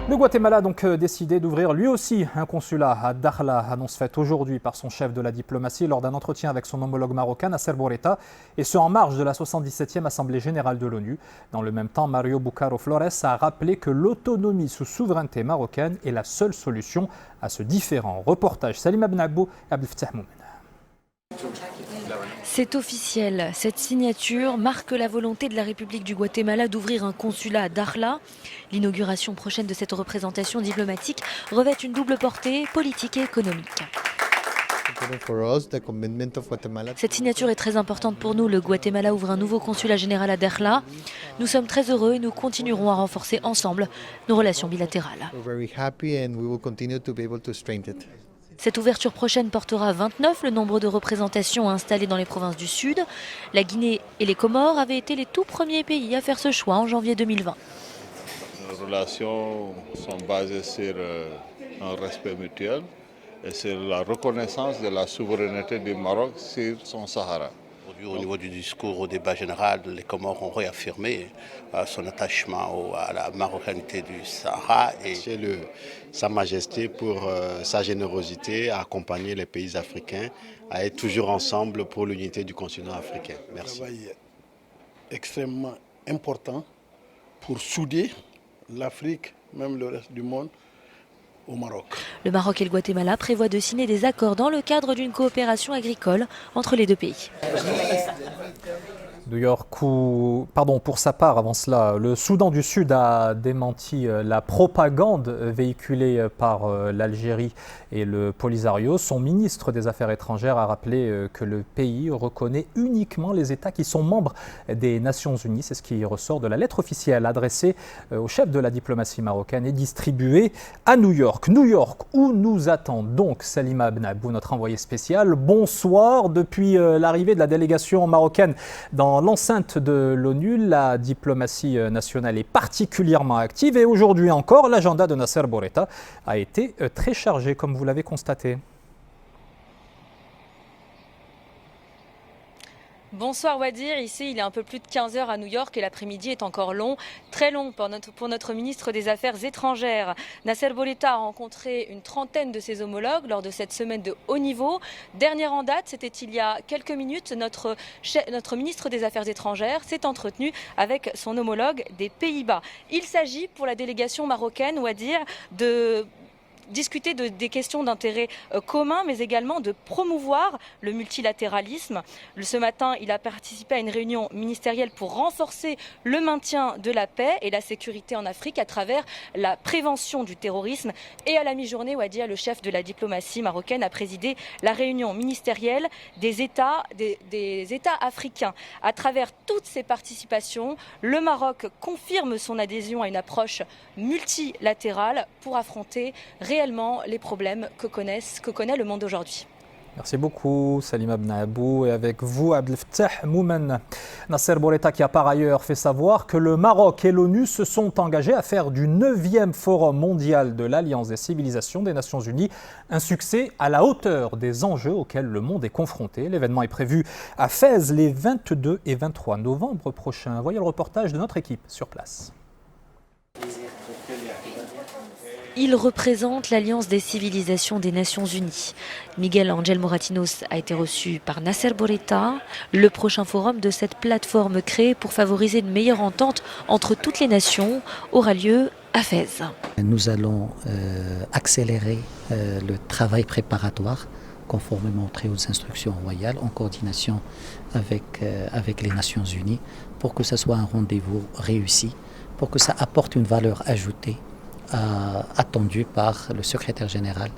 Le Guatemala a donc décidé d'ouvrir lui aussi un consulat à Dakhla, annonce faite aujourd'hui par son chef de la diplomatie lors d'un entretien avec son homologue marocain Nasser Bourita, et ce en marge de la 77e Assemblée générale de l'ONU. Dans le même temps, Mario Bucaro Flores a rappelé que l'autonomie sous souveraineté marocaine est la seule solution à ce différend. Reportage Salima Benabou et Abdelfatah Moumen. C'est officiel, cette signature marque la volonté de la République du Guatemala d'ouvrir un consulat à Dakhla. L'inauguration prochaine de cette représentation diplomatique revêt une double portée politique et économique. Cette signature est très importante pour nous. Le Guatemala ouvre un nouveau consulat général à Dakhla. Nous sommes très heureux et nous continuerons à renforcer ensemble nos relations bilatérales. Cette ouverture prochaine portera à 29 le nombre de représentations installées dans les provinces du Sud. La Guinée et les Comores avaient été les tout premiers pays à faire ce choix en janvier 2020. Nos relations sont basées sur un respect mutuel et sur la reconnaissance de la souveraineté du Maroc sur son Sahara. Au niveau du discours au débat général, les Comores ont réaffirmé son attachement à la marocanité du Sahara et Sa Majesté pour sa générosité à accompagner les pays africains à être toujours ensemble pour l'unité du continent africain. Merci. Un travail extrêmement important pour souder l'Afrique, même le reste du monde, au Maroc. Le Maroc et le Guatemala prévoient de signer des accords dans le cadre d'une coopération agricole entre les deux pays. New York, pour sa part, avant cela, le Soudan du Sud a démenti la propagande véhiculée par l'Algérie et le Polisario. Son ministre des Affaires étrangères a rappelé que le pays reconnaît uniquement les États qui sont membres des Nations Unies. C'est ce qui ressort de la lettre officielle adressée au chef de la diplomatie marocaine et distribuée à New York. New York, où nous attend donc Salima Benabou, notre envoyée spéciale. Bonsoir. Depuis l'arrivée de la délégation marocaine dans l'enceinte de l'ONU, la diplomatie nationale est particulièrement active et aujourd'hui encore, l'agenda de Nasser Bourita a été très chargé, comme vous l'avez constaté. Bonsoir Wadir, ici il est un peu plus de 15 heures à New York et l'après-midi est encore long, très long pour notre ministre des Affaires étrangères. Nasser Bourita a rencontré une trentaine de ses homologues lors de cette semaine de haut niveau. Dernière en date, c'était il y a quelques minutes, notre ministre des Affaires étrangères s'est entretenu avec son homologue des Pays-Bas. Il s'agit pour la délégation marocaine, Wadir, de discuter des questions d'intérêt commun, mais également de promouvoir le multilatéralisme. Ce matin, il a participé à une réunion ministérielle pour renforcer le maintien de la paix et la sécurité en Afrique à travers la prévention du terrorisme. Et à la mi-journée, Wadia, le chef de la diplomatie marocaine, a présidé la réunion ministérielle des États africains. À travers toutes ces participations, le Maroc confirme son adhésion à une approche multilatérale pour affronter réellement les problèmes que connaît le monde aujourd'hui. Merci beaucoup Salima Benabou et avec vous Abdelfatah Moumen. Nasser Bourita qui a par ailleurs fait savoir que le Maroc et l'ONU se sont engagés à faire du 9e Forum mondial de l'Alliance des civilisations des Nations Unies un succès à la hauteur des enjeux auxquels le monde est confronté. L'événement est prévu à Fès les 22 et 23 novembre prochains. Voyez le reportage de notre équipe sur place. Il représente l'Alliance des civilisations des Nations Unies. Miguel Ángel Moratinos a été reçu par Nasser Bourita. Le prochain forum de cette plateforme créée pour favoriser une meilleure entente entre toutes les nations aura lieu à Fès. Nous allons accélérer le travail préparatoire conformément aux très hautes instructions royales en coordination avec les Nations Unies pour que ce soit un rendez-vous réussi, pour que ça apporte une valeur ajoutée attendu par le secrétaire général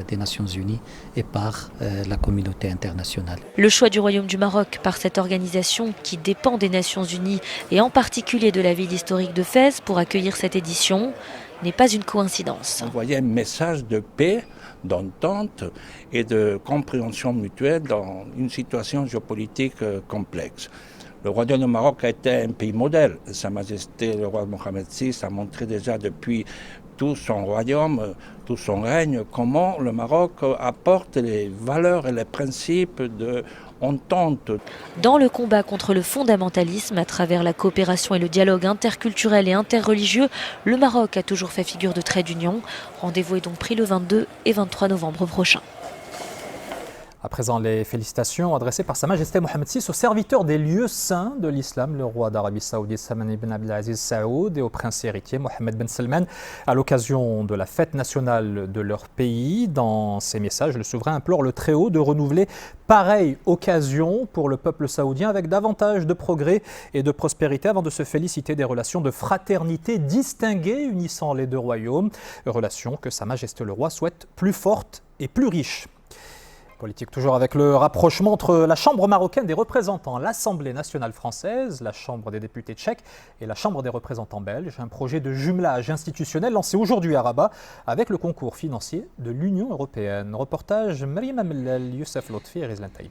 des Nations Unies et par la communauté internationale. Le choix du Royaume du Maroc par cette organisation qui dépend des Nations Unies et en particulier de la ville historique de Fès pour accueillir cette édition n'est pas une coïncidence. Envoyer un message de paix, d'entente et de compréhension mutuelle dans une situation géopolitique complexe. Le Royaume du Maroc a été un pays modèle. Sa Majesté, le roi Mohamed VI, a montré déjà depuis tout son royaume, tout son règne, comment le Maroc apporte les valeurs et les principes de On tente. Dans le combat contre le fondamentalisme, à travers la coopération et le dialogue interculturel et interreligieux, le Maroc a toujours fait figure de trait d'union. Rendez-vous est donc pris le 22 et 23 novembre prochain. À présent, les félicitations adressées par Sa Majesté Mohammed VI au serviteur des lieux saints de l'islam, le roi d'Arabie Saoudite Salman ibn Abdelaziz Saoud, et au prince héritier Mohammed Ben Salman, à l'occasion de la fête nationale de leur pays. Dans ses messages, le souverain implore le Très-Haut de renouveler pareille occasion pour le peuple saoudien avec davantage de progrès et de prospérité avant de se féliciter des relations de fraternité distinguées unissant les deux royaumes, relations que Sa Majesté le roi souhaite plus fortes et plus riches. Politique toujours avec le rapprochement entre la Chambre marocaine des représentants, l'Assemblée nationale française, la Chambre des députés tchèques et la Chambre des représentants belges. Un projet de jumelage institutionnel lancé aujourd'hui à Rabat avec le concours financier de l'Union européenne. Reportage Mariam Amellal, Youssef Lotfi et Rizlan Taïbi.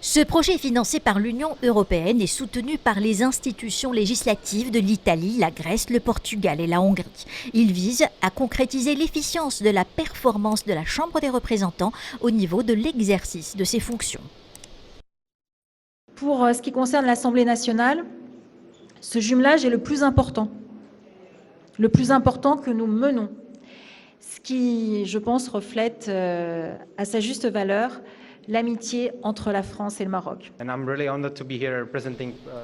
Ce projet est financé par l'Union européenne et soutenu par les institutions législatives de l'Italie, la Grèce, le Portugal et la Hongrie. Il vise à concrétiser l'efficience de la performance de la Chambre des représentants au niveau de l'exercice de ses fonctions. Pour ce qui concerne l'Assemblée nationale, ce jumelage est le plus important que nous menons, ce qui, je pense, reflète à sa juste valeur l'amitié entre la France et le Maroc.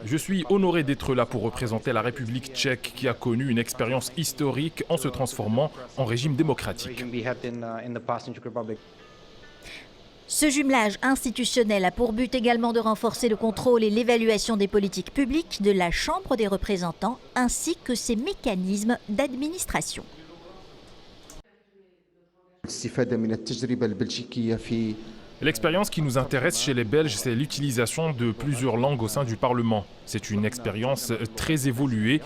Je suis honoré d'être là pour représenter la République tchèque qui a connu une expérience historique en se transformant en régime démocratique. Ce jumelage institutionnel a pour but également de renforcer le contrôle et l'évaluation des politiques publiques de la Chambre des représentants ainsi que ses mécanismes d'administration. L'expérience qui nous intéresse chez les Belges, c'est l'utilisation de plusieurs langues au sein du Parlement. C'est une expérience très évoluée.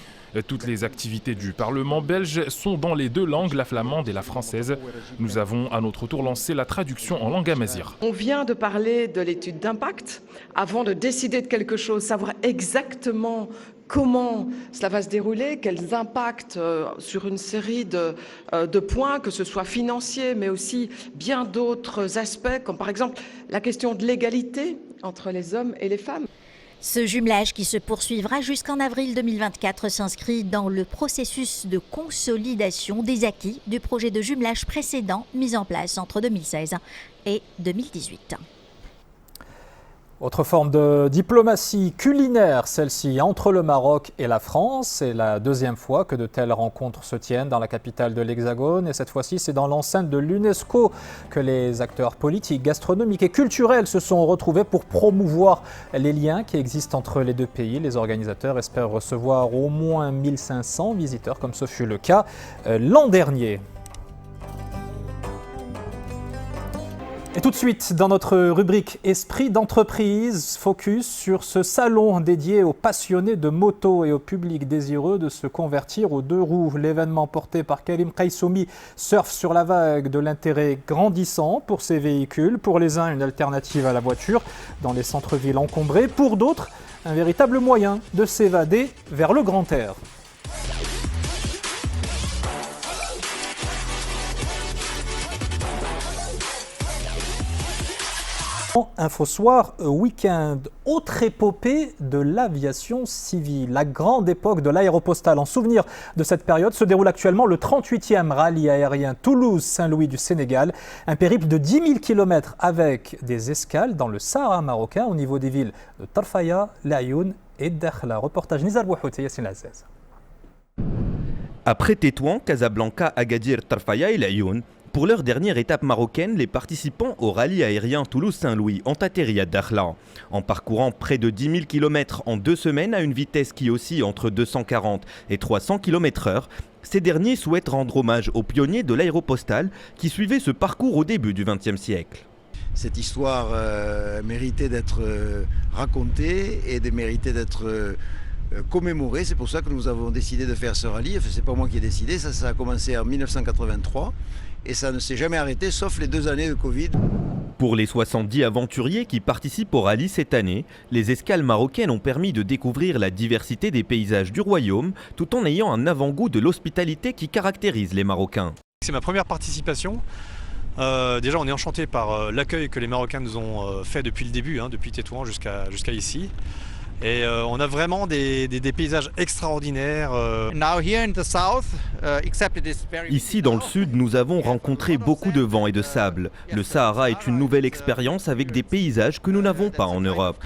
Toutes les activités du Parlement belge sont dans les deux langues, la flamande et la française. Nous avons à notre tour lancé la traduction en langue amazigh. On vient de parler de l'étude d'impact avant de décider de quelque chose, savoir exactement comment cela va se dérouler, quels impacts sur une série de points, que ce soit financiers, mais aussi bien d'autres aspects, comme par exemple la question de l'égalité entre les hommes et les femmes. Ce jumelage qui se poursuivra jusqu'en avril 2024 s'inscrit dans le processus de consolidation des acquis du projet de jumelage précédent mis en place entre 2016 et 2018. Autre forme de diplomatie culinaire, celle-ci entre le Maroc et la France. C'est la deuxième fois que de telles rencontres se tiennent dans la capitale de l'Hexagone. Et cette fois-ci, c'est dans l'enceinte de l'UNESCO que les acteurs politiques, gastronomiques et culturels se sont retrouvés pour promouvoir les liens qui existent entre les deux pays. Les organisateurs espèrent recevoir au moins 1500 visiteurs, comme ce fut le cas l'an dernier. Et tout de suite, dans notre rubrique Esprit d'entreprise, focus sur ce salon dédié aux passionnés de moto et au public désireux de se convertir aux deux roues. L'événement porté par Karim Kaissoumi surfe sur la vague de l'intérêt grandissant pour ces véhicules. Pour les uns, une alternative à la voiture dans les centres-villes encombrés. Pour d'autres, un véritable moyen de s'évader vers le grand air. Infosoir Week-end, autre épopée de l'aviation civile. La grande époque de l'aéropostale. En souvenir de cette période se déroule actuellement le 38e rallye aérien Toulouse-Saint-Louis du Sénégal. Un périple de 10 000 km avec des escales dans le Sahara marocain au niveau des villes de Tarfaya, Laayoune et Dakhla. Reportage Nizar Bouhout et Yassine Aziz. Après Tétouan, Casablanca, Agadir, Tarfaya et Laayoune, pour leur dernière étape marocaine, les participants au rallye aérien Toulouse-Saint-Louis ont atterri à Dakhla. En parcourant près de 10 000 km en 2 semaines à une vitesse qui oscille entre 240 et 300 km/h, ces derniers souhaitent rendre hommage aux pionniers de l'aéropostale qui suivaient ce parcours au début du XXe siècle. Cette histoire méritait d'être racontée et méritait d'être commémorée. C'est pour ça que nous avons décidé de faire ce rallye. Enfin, c'est pas moi qui ai décidé, ça a commencé en 1983. Et ça ne s'est jamais arrêté, sauf les 2 années de Covid. Pour les 70 aventuriers qui participent au rallye cette année, les escales marocaines ont permis de découvrir la diversité des paysages du royaume, tout en ayant un avant-goût de l'hospitalité qui caractérise les Marocains. C'est ma première participation. Déjà, on est enchanté par l'accueil que les Marocains nous ont fait depuis le début, depuis Tétouan jusqu'à ici. Et on a vraiment des paysages extraordinaires. Ici, dans le sud, nous avons rencontré beaucoup de vent et de sable. Le Sahara est une nouvelle expérience avec des paysages que nous n'avons pas en Europe.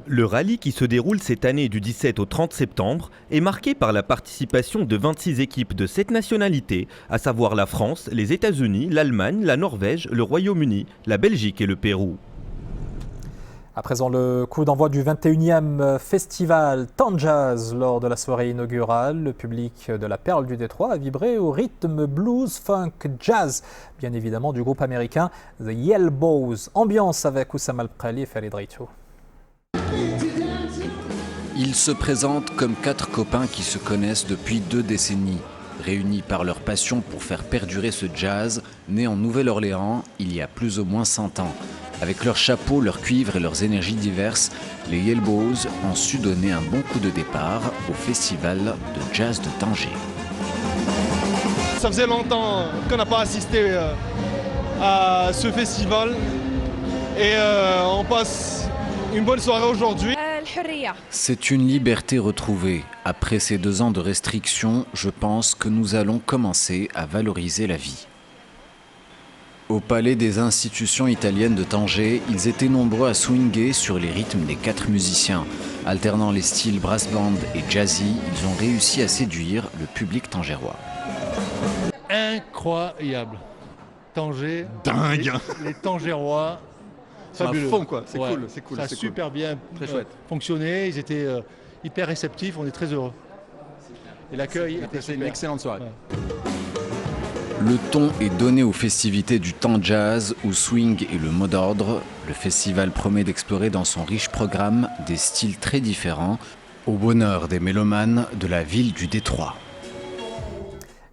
Le rallye qui se déroule cette année du 17 au 30 septembre est marqué par la participation de 26 équipes de 7 nationalités, à savoir la France, les États-Unis, l'Allemagne, la Norvège, le Royaume-Uni, la Belgique et le Pérou. À présent, le coup d'envoi du 21e festival Tanjaz lors de la soirée inaugurale. Le public de la Perle du Détroit a vibré au rythme blues, funk, jazz, bien évidemment du groupe américain The Yelbows. Ambiance avec Oussama El-Qali et Farid Reitou. Ils se présentent comme 4 copains qui se connaissent depuis 2 décennies. Réunis par leur passion pour faire perdurer ce jazz, né en Nouvelle-Orléans il y a plus ou moins 100 ans. Avec leurs chapeaux, leurs cuivres et leurs énergies diverses, les Yelbows ont su donner un bon coup de départ au festival de jazz de Tanger. Ça faisait longtemps qu'on n'a pas assisté à ce festival et on passe une bonne soirée aujourd'hui. C'est une liberté retrouvée. Après ces 2 ans de restrictions, je pense que nous allons commencer à valoriser la vie. Au palais des institutions italiennes de Tanger, ils étaient nombreux à swinguer sur les rythmes des 4 musiciens. Alternant les styles brass band et jazzy, ils ont réussi à séduire le public tangérois. Incroyable. Tanger, dingue. Les Tangérois, fabuleux. Fond quoi, c'est cool, c'est cool. Ça a super bien fonctionné, ils étaient hyper réceptifs, on est très heureux. Et l'accueil était super. Une excellente soirée. Ouais. Le ton est donné aux festivités du temps jazz où swing est le mot d'ordre. Le festival promet d'explorer dans son riche programme des styles très différents au bonheur des mélomanes de la ville du Détroit.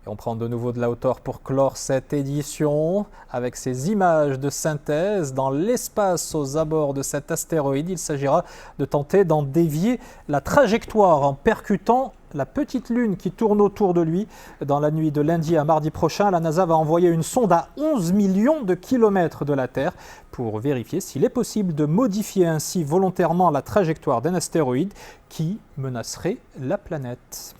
Et on prend de nouveau de la hauteur pour clore cette édition avec ces images de synthèse dans l'espace aux abords de cet astéroïde. Il s'agira de tenter d'en dévier la trajectoire en percutant la petite lune qui tourne autour de lui. Dans la nuit de lundi à mardi prochain, la NASA va envoyer une sonde à 11 millions de kilomètres de la Terre pour vérifier s'il est possible de modifier ainsi volontairement la trajectoire d'un astéroïde qui menacerait la planète.